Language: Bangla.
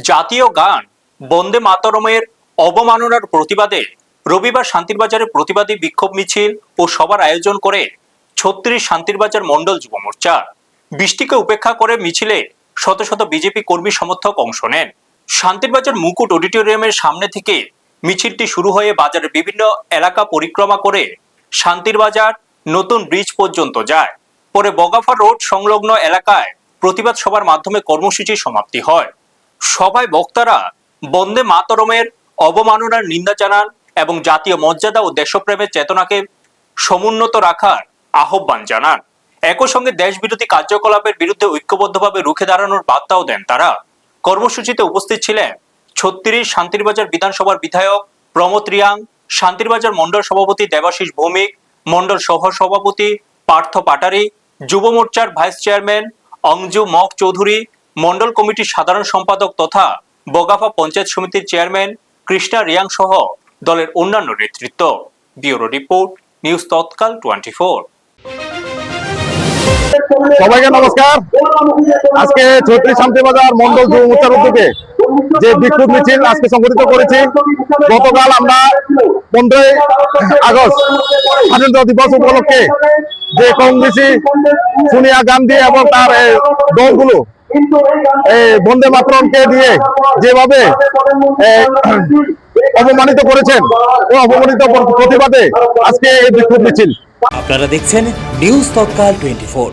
জাতীয় গান বন্দে মাতরমের অবমাননার প্রতিবাদে রবিবার শান্তিরবাজারে প্রতিবাদী বিক্ষোভ মিছিল ও সভার আয়োজন করে ৩৬ শান্তিরবাজার মণ্ডল যুব মোর্চা। বৃষ্টিকে উপেক্ষা করে মিছিলে শত শত বিজেপি কর্মী সমর্থক অংশ নেন। শান্তিরবাজার মুকুট অডিটোরিয়ামের সামনে থেকে মিছিলটি শুরু হয়ে বাজারের বিভিন্ন এলাকা পরিক্রমা করে শান্তিরবাজার নতুন ব্রিজ পর্যন্ত যায়। পরে বগাফা রোড সংলগ্ন এলাকায় প্রতিবাদ সভার মাধ্যমে কর্মসূচির সমাপ্তি হয়। সভায় বক্তারা বন্দে মাতরমের অবমাননার নিন্দা জানান এবং জাতীয় মর্যাদা ও দেশপ্রেমের চেতনাকে সমুন্নত রাখার আহ্বান জানান। একই সঙ্গে দেশবিরোধী কার্যকলাপের বিরুদ্ধে ঐক্যবদ্ধভাবে রুখে দাঁড়ানোর বার্তাও দেন তারা। কর্মসূচিতে উপস্থিত ছিলেন ৩৬ শান্তিরবাজার বিধানসভার বিধায়ক প্রমথ রিয়াং, শান্তিরবাজার মণ্ডল সভাপতি দেবাশিস ভৌমিক, মণ্ডল সহ সভাপতি পার্থ পাটারি, যুব মোর্চার ভাইস চেয়ারম্যান অঞ্জু মক চৌধুরী, মণ্ডল কমিটির সাধারণ সম্পাদক তথা বগাফা পঞ্চায়েত সমিতির চেয়ারম্যান কৃষ্ণা রিয়াং সহ দলের অন্যান্য নেতৃত্ব। ব্যুরো রিপোর্ট, নিউজ তৎকাল 24। সবাইকে নমস্কার। আজকে ৩৬ শান্তিরবাজার মণ্ডল যুব মোর্চার উদ্যোগে যে বিক্ষোভ মিছিল আজকে সংগঠিত করেছি। গতকাল আমরা 15ই আগস্ট স্বাধীনতা দিবস উপলক্ষে যে কংগ্রেসী সোনিয়া গান্ধী এবং তার দলগুলো বন্দে মাতরমকে দিয়ে যেভাবে অপমানিত করেছেন ও অপমানিত প্রতিবাদে আজকে এই বিক্ষোভ মিছিল। আপনারা দেখছেন নিউজ তৎকাল 24।